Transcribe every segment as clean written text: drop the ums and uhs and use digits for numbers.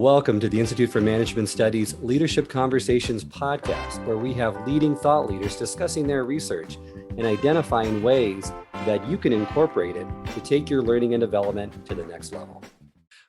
Welcome to the Institute for Management Studies Leadership Conversations podcast, where we have leading thought leaders discussing their research and identifying ways that you can incorporate it to take your learning and development to the next level.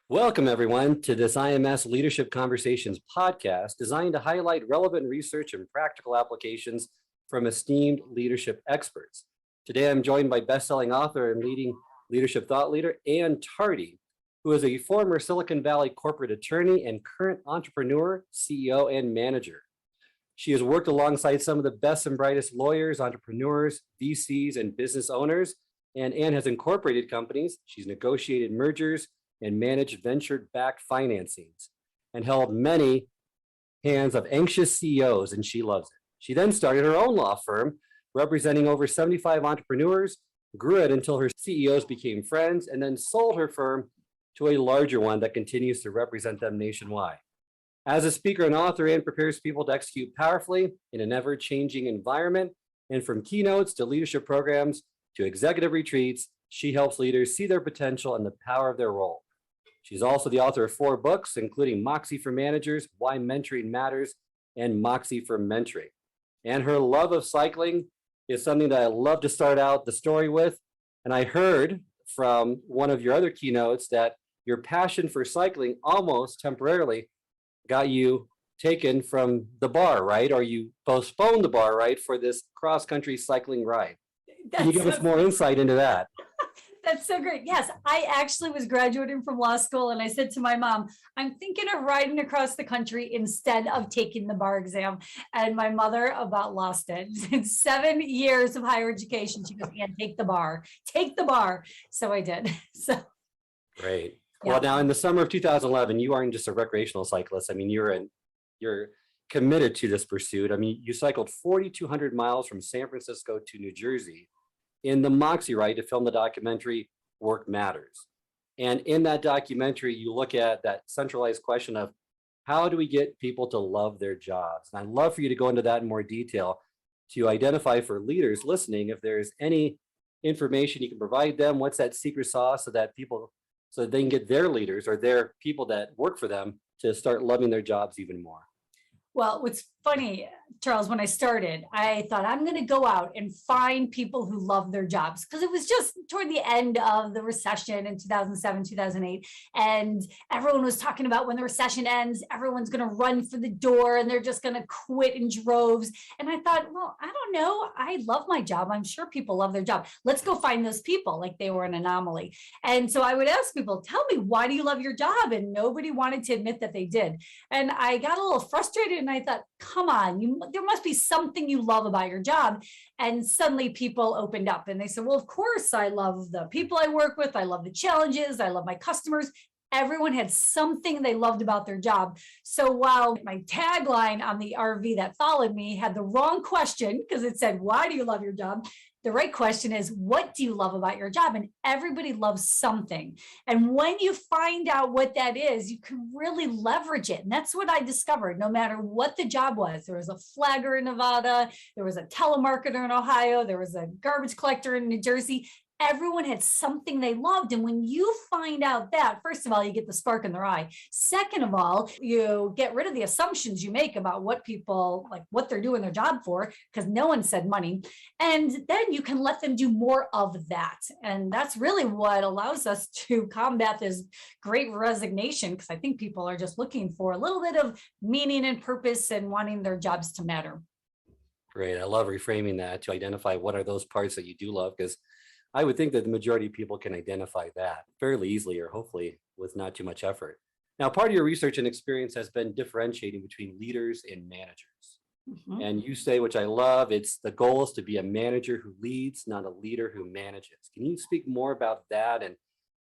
Welcome, everyone, to this IMS Leadership Conversations podcast designed to highlight relevant research and practical applications from esteemed leadership experts. Today, I'm joined by best-selling author and leading leadership thought leader, Ann Tardy, who is a former Silicon Valley corporate attorney and current entrepreneur, CEO, and manager. She has worked alongside some of the best and brightest lawyers, entrepreneurs, VCs, and business owners, and Ann has incorporated companies. She's negotiated mergers and managed venture-backed financings and held many hands of anxious CEOs, and she loves it. She then started her own law firm, representing over 75 entrepreneurs, grew it until her CEOs became friends, and then sold her firm to a larger one that continues to represent them nationwide. As a speaker and author, Ann prepares people to execute powerfully in an ever-changing environment, and from keynotes to leadership programs to executive retreats, she helps leaders see their potential and the power of their role. She's also the author of 4 books, including Moxie for Managers, Why Mentoring Matters, and Moxie for Mentoring. And her love of cycling is something that I love to start out the story with. And I heard from one of your other keynotes that your passion for cycling almost temporarily got you taken from the bar, right? Or you postponed the bar, right, for this cross-country cycling ride. Can you give us more insight into that? That's so great. Yes, I actually was graduating from law school and I said to my mom, I'm thinking of riding across the country instead of taking the bar exam. And my mother about lost it. In 7 years of higher education, she goes, yeah, take the bar. So I did. So great. Yeah. Well, now in the summer of 2011, you aren't just a recreational cyclist. I mean, you're committed to this pursuit. I mean, you cycled 4,200 miles from San Francisco to New Jersey in the Moxie ride to film the documentary Work Matters. And in that documentary, you look at that centralized question of how do we get people to love their jobs? And I'd love for you to go into that in more detail to identify for leaders listening if there's any information you can provide them, what's that secret sauce so that they can get their leaders or their people that work for them to start loving their jobs even more. Well, what's funny, Charles, when I started, I thought I'm going to go out and find people who love their jobs because it was just toward the end of the recession in 2007, 2008. And everyone was talking about when the recession ends, everyone's going to run for the door and they're just going to quit in droves. And I thought, well, I don't know. I love my job. I'm sure people love their job. Let's go find those people like they were an anomaly. And so I would ask people, tell me, why do you love your job? And nobody wanted to admit that they did. And I got a little frustrated and I thought, come on, there must be something you love about your job. And suddenly people opened up and they said, well, of course, I love the people I work with. I love the challenges. I love my customers. Everyone had something they loved about their job. So while my tagline on the RV that followed me had the wrong question because it said, why do you love your job? The right question is, what do you love about your job? And everybody loves something. And when you find out what that is, you can really leverage it. And that's what I discovered, no matter what the job was. There was a flagger in Nevada, there was a telemarketer in Ohio, there was a garbage collector in New Jersey. Everyone had something they loved. And when you find out that, first of all, you get the spark in their eye. Second of all, you get rid of the assumptions you make about what people, like what they're doing their job for, because no one said money. And then you can let them do more of that. And that's really what allows us to combat this great resignation, because I think people are just looking for a little bit of meaning and purpose and wanting their jobs to matter. Great. I love reframing that to identify what are those parts that you do love, because I would think that the majority of people can identify that fairly easily or hopefully with not too much effort. Now, part of your research and experience has been differentiating between leaders and managers. Mm-hmm. And you say, which I love, it's the goal is to be a manager who leads, not a leader who manages. Can you speak more about that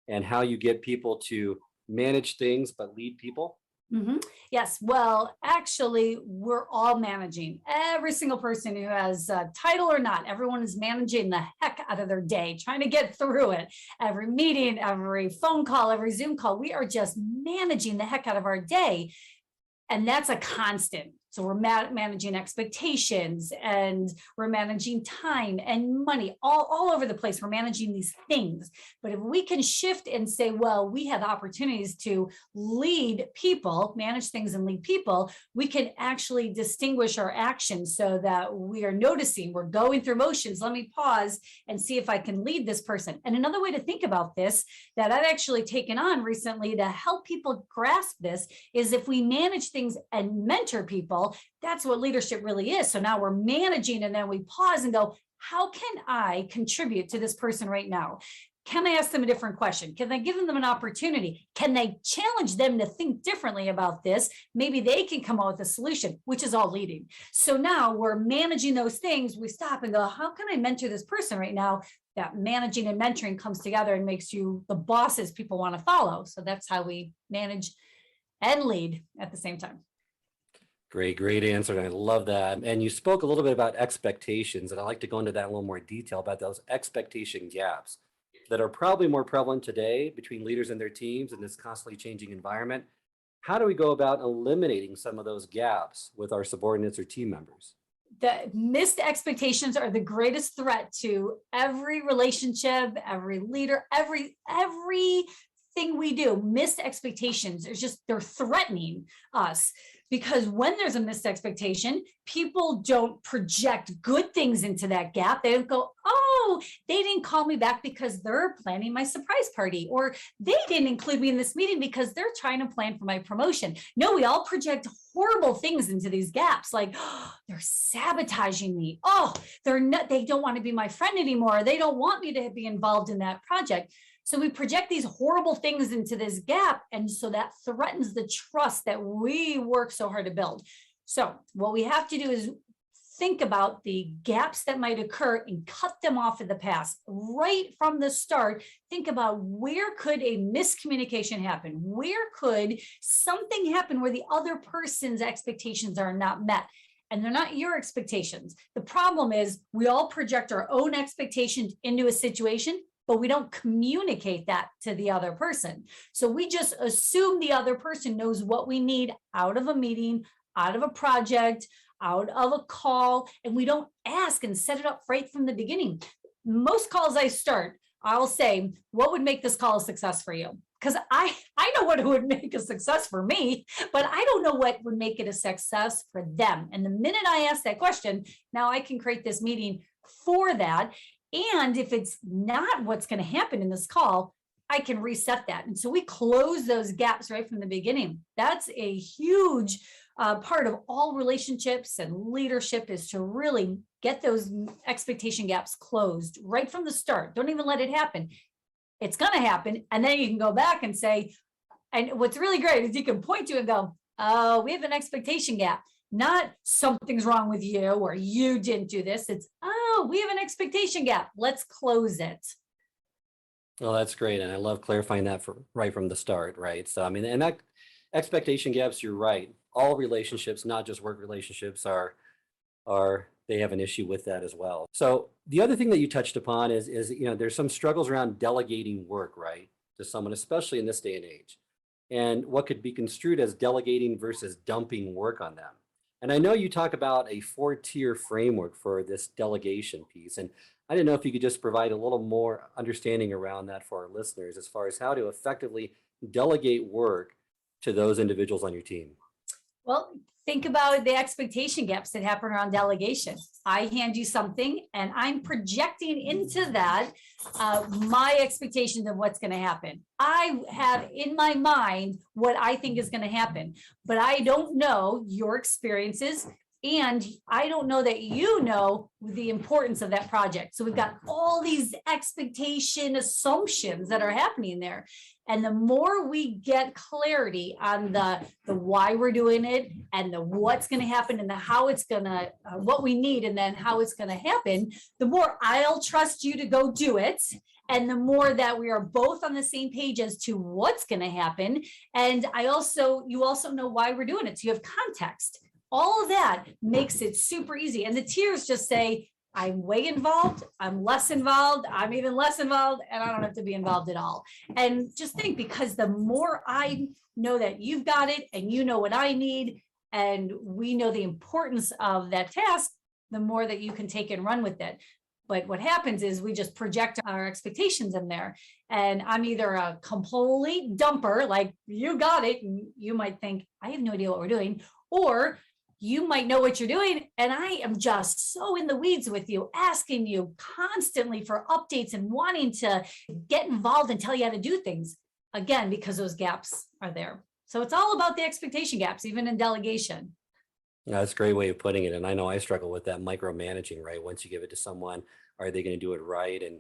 and how you get people to manage things but lead people? Mm-hmm. Yes. Well, actually, we're all managing. Every single person who has a title or not, everyone is managing the heck out of their day, trying to get through it. Every meeting, every phone call, every Zoom call, we are just managing the heck out of our day. And that's a constant. So we're managing expectations, and we're managing time and money all over the place. We're managing these things. But if we can shift and say, well, we have opportunities to lead people, manage things and lead people, we can actually distinguish our actions so that we are noticing, we're going through motions. Let me pause and see if I can lead this person. And another way to think about this that I've actually taken on recently to help people grasp this is if we manage things and mentor people, that's what leadership really is. So now we're managing, and then we pause and go, how can I contribute to this person right now? Can I ask them a different question? Can I give them an opportunity? Can they challenge them to think differently about this? Maybe they can come up with a solution, which is all leading. So now we're managing those things. We stop and go, how can I mentor this person right now? That managing and mentoring comes together and makes you the bosses people want to follow. So that's how we manage and lead at the same time. Great answer. And I love that. And you spoke a little bit about expectations, and I'd like to go into that in a little more detail about those expectation gaps that are probably more prevalent today between leaders and their teams in this constantly changing environment. How do we go about eliminating some of those gaps with our subordinates or team members? The missed expectations are the greatest threat to every relationship, every leader, everything we do. Missed expectations is just, they're threatening us. Because when there's a missed expectation, people don't project good things into that gap. They don't go, oh, they didn't call me back because they're planning my surprise party, or they didn't include me in this meeting because they're trying to plan for my promotion. No, we all project horrible things into these gaps, like, oh, they're sabotaging me. Oh, they don't want to be my friend anymore. They don't want me to be involved in that project. So we project these horrible things into this gap. And so that threatens the trust that we work so hard to build. So what we have to do is think about the gaps that might occur and cut them off in the past. Right from the start, think about where could a miscommunication happen? Where could something happen where the other person's expectations are not met? And they're not your expectations. The problem is we all project our own expectations into a situation, but we don't communicate that to the other person. So we just assume the other person knows what we need out of a meeting, out of a project, out of a call, and we don't ask and set it up right from the beginning. Most calls I start, I'll say, what would make this call a success for you? Because I know what would make a success for me, but I don't know what would make it a success for them. And the minute I ask that question, now I can create this meeting for that. And if it's not what's going to happen in this call, I can reset that. And so we close those gaps right from the beginning. That's a huge part of all relationships and leadership, is to really get those expectation gaps closed right from the start. Don't even let it happen. It's going to happen. And then you can go back and say, and what's really great is you can point to it and go, oh, we have an expectation gap. Not something's wrong with you or you didn't do this. It's, oh, we have an expectation gap. Let's close it. Well, that's great. And I love clarifying that right from the start, right? So, I mean, and that expectation gaps, you're right. All relationships, not just work relationships, they have an issue with that as well. So the other thing that you touched upon is, there's some struggles around delegating work, right, to someone, especially in this day and age, and what could be construed as delegating versus dumping work on them. And I know you talk about a 4-tier framework for this delegation piece. And I didn't know if you could just provide a little more understanding around that for our listeners as far as how to effectively delegate work to those individuals on your team. Well, think about the expectation gaps that happen around delegation. I hand you something and I'm projecting into that my expectations of what's going to happen. I have in my mind what I think is going to happen, but I don't know your experiences. And I don't know that you know the importance of that project. So we've got all these expectation assumptions that are happening there. And the more we get clarity on the why we're doing it and the what's going to happen and the how it's going to, what we need and then how it's going to happen, the more I'll trust you to go do it. And the more that we are both on the same page as to what's going to happen. And you also know why we're doing it. So you have context. All of that makes it super easy. And the tiers just say, I'm way involved, I'm less involved, I'm even less involved, and I don't have to be involved at all. And just think, because the more I know that you've got it and you know what I need, And we know the importance of that task, the more that you can take and run with it. But what happens is we just project our expectations in there. And I'm either a complete dumper, like you got it, and you might think, I have no idea what we're doing, or you might know what you're doing, and I am just so in the weeds with you, asking you constantly for updates and wanting to get involved and tell you how to do things, again, because those gaps are there. So it's all about the expectation gaps, even in delegation. Yeah, that's a great way of putting it. And I know I struggle with that micromanaging, right? Once you give it to someone, are they going to do it right? And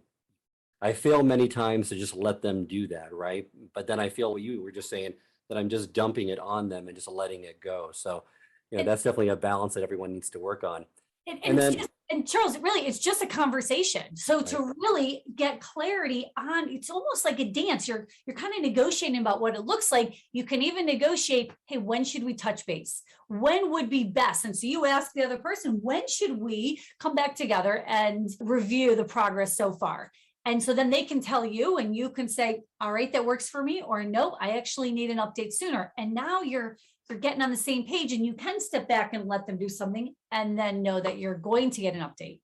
I fail many times to just let them do that, right? But then I feel what you were just saying, that I'm just dumping it on them and just letting it go. So, that's definitely a balance that everyone needs to work on. And it's just, and Charles, really, it's just a conversation. So Right. to really get clarity on, it's almost like a dance. You're kind of negotiating about what it looks like. You can even negotiate, hey, when should we touch base? When would be best? And so you ask the other person, when should we come back together and review the progress so far? And so then they can tell you, and you can say, all right, that works for me, or no, I actually need an update sooner. And now you're getting on the same page, and you can step back and let them do something and then know that you're going to get an update.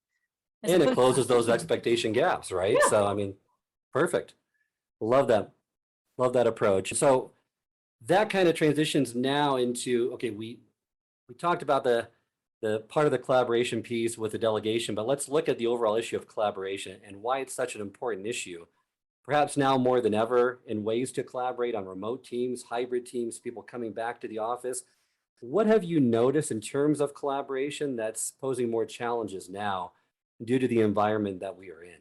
And it closes those expectation gaps, right? Yeah. So, I mean, perfect. Love that. Love that approach. So that kind of transitions now into, okay, we talked about the part of the collaboration piece with the delegation, but let's look at the overall issue of collaboration and why it's such an important issue. Perhaps now more than ever, in ways to collaborate on remote teams, hybrid teams, people coming back to the office. What have you noticed in terms of collaboration that's posing more challenges now due to the environment that we are in?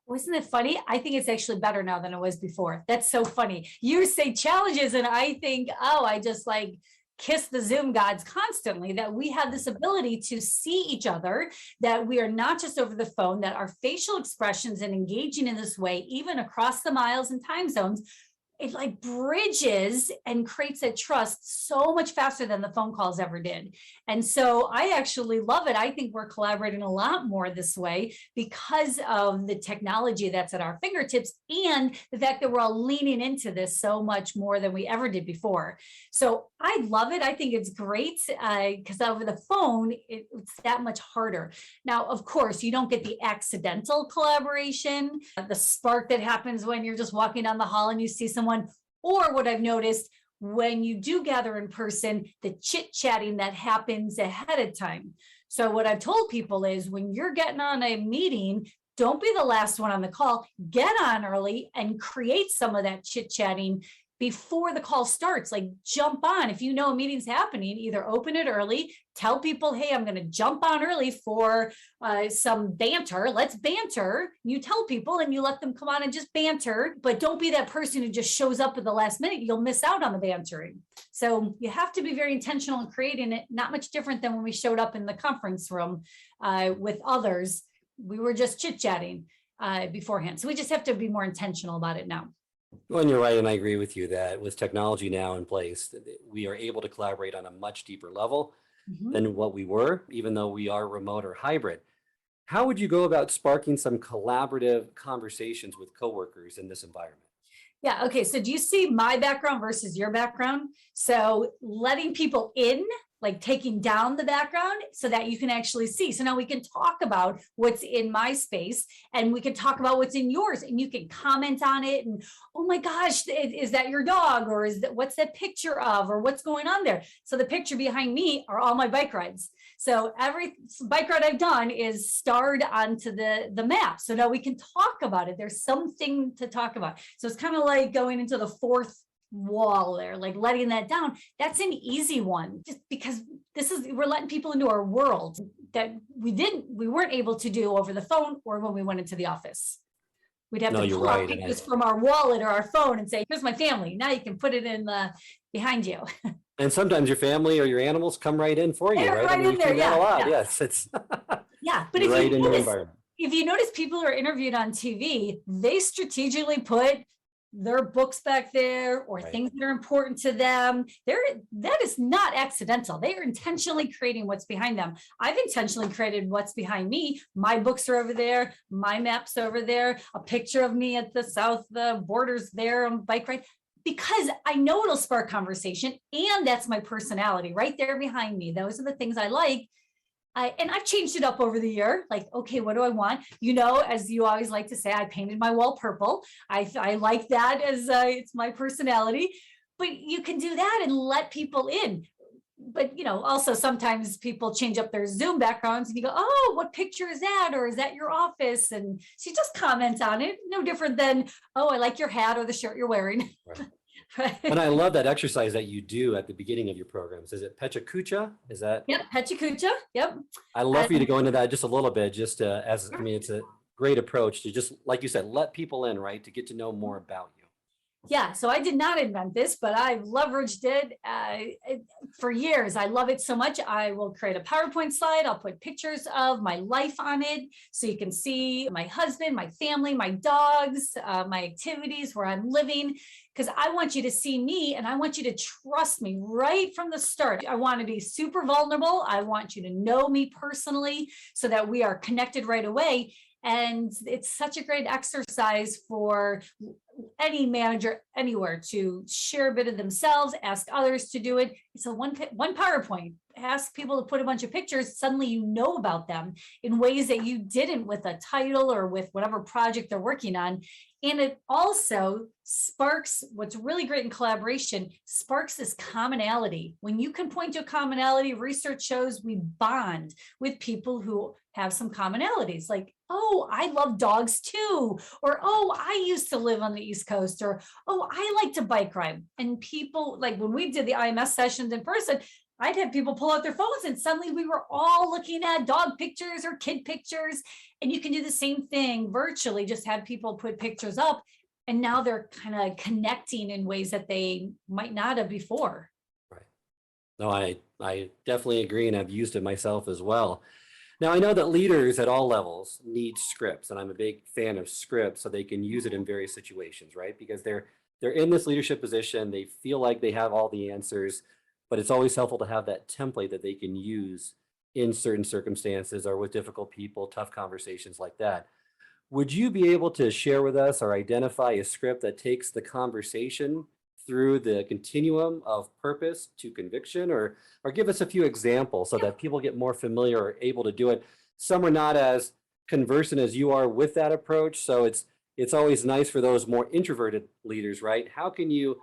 Wasn't it funny? I think it's actually better now than it was before. That's so funny. You say challenges, and I think, oh, I just like kiss the Zoom gods constantly, that we have this ability to see each other, that we are not just over the phone, that our facial expressions and engaging in this way, even across the miles and time zones, it like bridges and creates that trust so much faster than the phone calls ever did. And so I actually love it. I think we're collaborating a lot more this way because of the technology that's at our fingertips and the fact that we're all leaning into this so much more than we ever did before. So I love it. I think it's great because over the phone, it's that much harder. Now, of course, you don't get the accidental collaboration, the spark that happens when you're just walking down the hall and you see someone. Or what I've noticed when you do gather in person, the chit-chatting that happens ahead of time. So what I've told people is when you're getting on a meeting, don't be the last one on the call, get on early and create some of that chit-chatting before the call starts. Like jump on. If you know a meeting's happening, either open it early, tell people, hey, I'm going to jump on early for some banter. Let's banter. You tell people and you let them come on and just banter, but don't be that person who just shows up at the last minute. You'll miss out on the bantering. So you have to be very intentional in creating it. Not much different than when we showed up in the conference room with others. We were just chit-chatting beforehand. So we just have to be more intentional about it now. Well, and you're right, and I agree with you that with technology now in place, we are able to collaborate on a much deeper level than what we were, even though we are remote or hybrid. How would you go about sparking some collaborative conversations with coworkers in this environment? Yeah. Okay. So do you see my background versus your background? So letting people in, like taking down the background so that you can actually see. So now we can talk about what's in my space and we can talk about what's in yours and you can comment on it. And, oh my gosh, is that your dog? Or what's that picture of, or what's going on there? So the picture behind me are all my bike rides. So every bike ride I've done is starred onto the map. So now we can talk about it. There's something to talk about. So it's kind of like going into the fourth wall there, like letting that down. That's an easy one, just because we're letting people into our world that we weren't able to do over the phone or when we went into the office. We'd have to pull out pictures from our wallet or our phone and say, here's my family. Now you can put it in behind you. And sometimes your family or your animals come right in for you, right? Right in there, yeah. A lot. Yes, it's yeah. But if you notice people who are interviewed on TV, they strategically put their books back there or things that are important to them. That is not accidental. They are intentionally creating what's behind them. I've intentionally created what's behind me. My books are over there. My map's over there. A picture of me at the south, the borders there on bike ride. because I know it'll spark conversation, and that's my personality right there behind me. Those are the things I like. And I've changed it up over the year. Like, okay, what do I want? You know, as you always like to say, I painted my wall purple. I like that as it's my personality. But you can do that and let people in. But, you know, also sometimes people change up their Zoom backgrounds and you go, oh, what picture is that? Or is that your office? And so you just comment on it. No different than, oh, I like your hat or the shirt you're wearing. Right. Right. And I love that exercise that you do at the beginning of your programs. Is it Pecha Kucha? Is that? Yep, Pecha Kucha. Yep. I love for you to go into that just a little bit, just as, I mean, it's a great approach to just, like you said, let people in, right? To get to know more about you. Yeah, so I did not invent this, but I've leveraged it for years. I love it so much. I will create a PowerPoint slide. I'll put pictures of my life on it so you can see my husband, my family, my dogs, my activities, where I'm living, because I want you to see me and I want you to trust me right from the start. I want to be super vulnerable. I want you to know me personally so that we are connected right away. And it's such a great exercise for any manager anywhere to share a bit of themselves, ask others to do it. It's a one PowerPoint. Ask people to put a bunch of pictures. Suddenly you know about them in ways that you didn't with a title or with whatever project they're working on. And it also sparks, what's really great in collaboration, sparks this commonality. When you can point to a commonality, research shows we bond with people who have some commonalities, like, oh, I love dogs too, or, oh, I used to live on the East Coast, or, oh, I like to bike ride. And people, like when we did the IMS sessions in person, I'd have people pull out their phones and suddenly we were all looking at dog pictures or kid pictures. And you can do the same thing virtually, just have people put pictures up. And now they're kind of connecting in ways that they might not have before. Right. No, I definitely agree, and I've used it myself as well. Now, I know that leaders at all levels need scripts, and I'm a big fan of scripts so they can use it in various situations, right? Because they're in this leadership position, they feel like they have all the answers, but it's always helpful to have that template that they can use in certain circumstances or with difficult people, tough conversations like that. Would you be able to share with us or identify a script that takes the conversation through the continuum of purpose to conviction, or give us a few examples so that people get more familiar or able to do it? Some are not as conversant as you are with that approach. So it's always nice for those more introverted leaders, right? How can you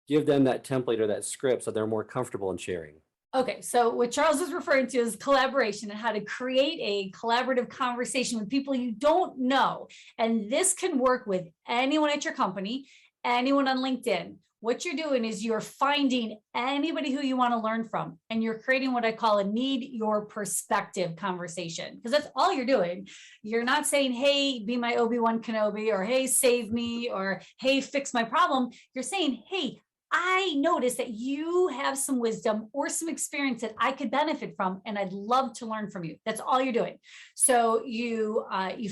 give them that template or that script so they're more comfortable in sharing? Okay, so what Charles is referring to is collaboration and how to create a collaborative conversation with people you don't know. And this can work with anyone at your company, anyone on LinkedIn. What you're doing is you're finding anybody who you want to learn from, and you're creating what I call a need your perspective conversation, because that's all you're doing. You're not saying, hey, be my Obi-Wan Kenobi, or hey, save me, or hey, fix my problem. You're saying, hey, I noticed that you have some wisdom or some experience that I could benefit from, and I'd love to learn from you. That's all you're doing. So you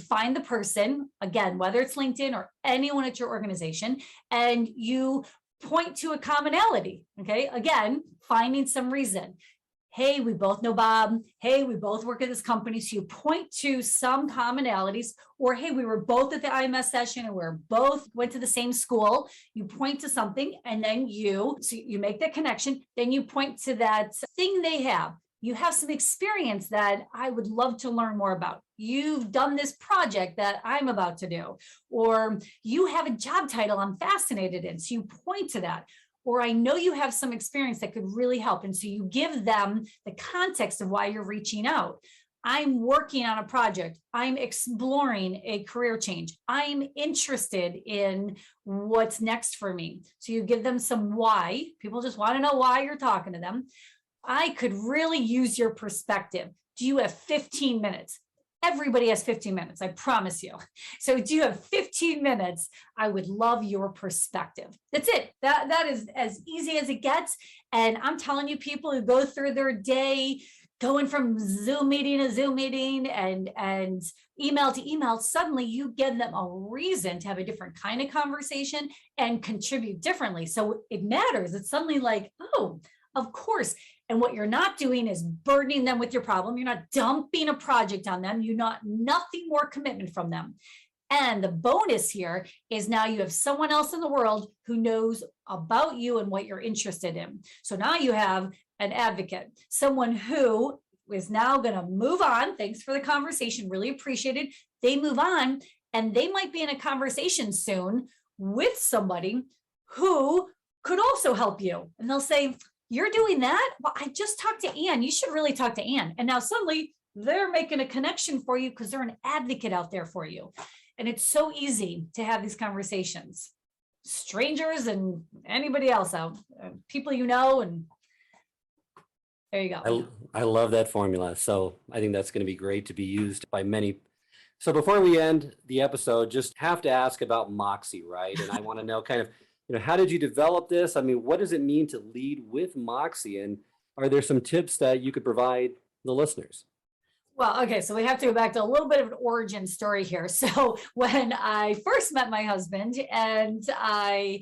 find the person, again, whether it's LinkedIn or anyone at your organization, and you point to a commonality. Okay, again, finding some reason. Hey, we both know Bob. Hey, we both work at this company. So you point to some commonalities, or hey, we were both at the IMS session and we're both went to the same school. You point to something, and then you make that connection. Then you point to that thing they have. You have some experience that I would love to learn more about. You've done this project that I'm about to do, or you have a job title I'm fascinated in. So you point to that. Or I know you have some experience that could really help. And so you give them the context of why you're reaching out. I'm working on a project. I'm exploring a career change. I'm interested in what's next for me. So you give them some why. People just want to know why you're talking to them. I could really use your perspective. Do you have 15 minutes? Everybody has 15 minutes, I promise you. So do you have 15 minutes? I would love your perspective. That's it. That is as easy as it gets. And I'm telling you, people who go through their day going from Zoom meeting to Zoom meeting and email to email, suddenly you give them a reason to have a different kind of conversation and contribute differently. So it matters. It's suddenly like, oh, of course. And what you're not doing is burdening them with your problem. You're not dumping a project on them. You not nothing more commitment from them. And the bonus here is now you have someone else in the world who knows about you and what you're interested in. So now you have an advocate, someone who is now going to move on. Thanks for the conversation. Really appreciated. They move on and they might be in a conversation soon with somebody who could also help you. And they'll say, you're doing that? Well, I just talked to Ann. You should really talk to Ann. And now suddenly they're making a connection for you because they're an advocate out there for you. And it's so easy to have these conversations. Strangers and anybody else out, people you know, and there you go. I love that formula. So I think that's going to be great to be used by many. So before we end the episode, just have to ask about Moxie, right? And I want to know kind of, how did you develop this? I mean, what does it mean to lead with Moxie? And are there some tips that you could provide the listeners? Well, okay, so we have to go back to a little bit of an origin story here. So when I first met my husband and I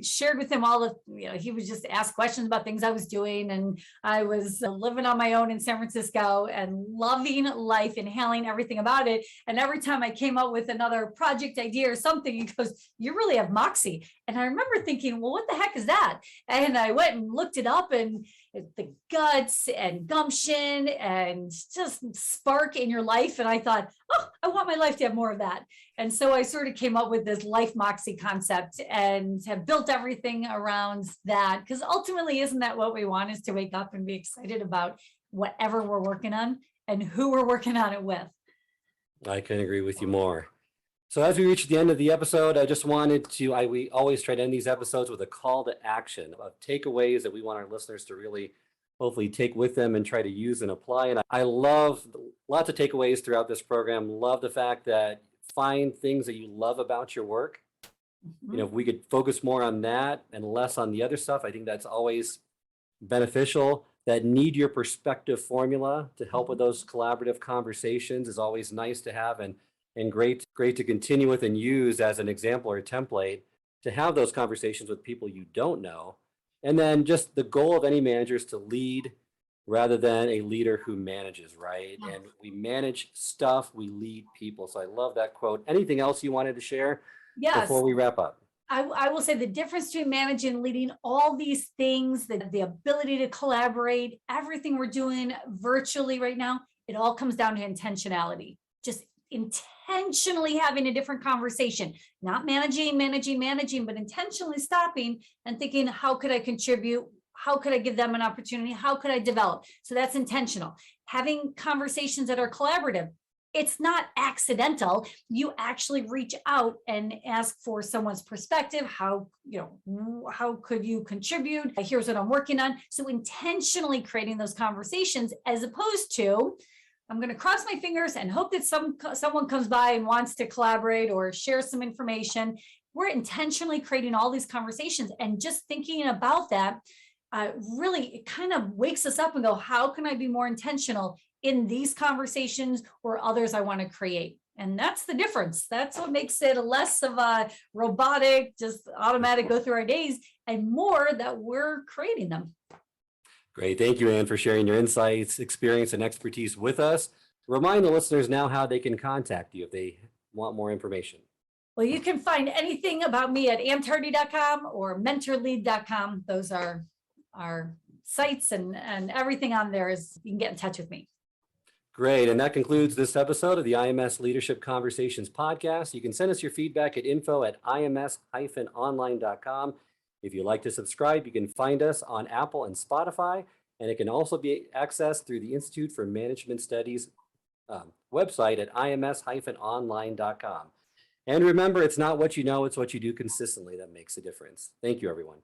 shared with him all of, he would just ask questions about things I was doing. And I was living on my own in San Francisco and loving life, inhaling everything about it. And every time I came up with another project idea or something, he goes, you really have Moxie. And I remember thinking, well, what the heck is that? And I went and looked it up, and the guts and gumption and just spark in your life. And I thought, oh, I want my life to have more of that. And so I sort of came up with this life Moxie concept and have built everything around that. Because ultimately, isn't that what we want, is to wake up and be excited about whatever we're working on and who we're working on it with. I couldn't agree with you more. So as we reach the end of the episode, I just wanted to, we always try to end these episodes with a call to action of takeaways that we want our listeners to really hopefully take with them and try to use and apply. And I love lots of takeaways throughout this program. Love the fact that find things that you love about your work. Mm-hmm. If we could focus more on that and less on the other stuff, I think that's always beneficial. That need your perspective formula to help with those collaborative conversations is always nice to have, and great to continue with and use as an example or a template to have those conversations with people you don't know. And then just the goal of any manager is to lead rather than a leader who manages, right? Yeah. And we manage stuff, we lead people. So I love that quote. Anything else you wanted to share before we wrap up? I will say the difference between managing and leading, all these things, the ability to collaborate, everything we're doing virtually right now, it all comes down to intentionality. Just intentionally having a different conversation, not managing, but intentionally stopping and thinking, how could I contribute? How could I give them an opportunity? How could I develop? So that's intentional. Having conversations that are collaborative. It's not accidental. You actually reach out and ask for someone's perspective. How could you contribute? Here's what I'm working on. So intentionally creating those conversations, as opposed to, I'm going to cross my fingers and hope that someone comes by and wants to collaborate or share some information. We're intentionally creating all these conversations, and just thinking about that really, it kind of wakes us up and go, how can I be more intentional in these conversations or others I want to create? And that's the difference. That's what makes it less of a robotic, just automatic go through our days, and more that we're creating them. Great. Thank you, Ann, for sharing your insights, experience, and expertise with us. Remind the listeners now how they can contact you if they want more information. Well, you can find anything about me at anntardy.com or mentorlead.com. Those are our sites, and everything on there is, you can get in touch with me. Great. And that concludes this episode of the IMS Leadership Conversations podcast. You can send us your feedback at info@ims-online.com. If you'd like to subscribe, you can find us on Apple and Spotify, and it can also be accessed through the Institute for Management Studies website at ims-online.com. And remember, it's not what you know, it's what you do consistently that makes a difference. Thank you, everyone.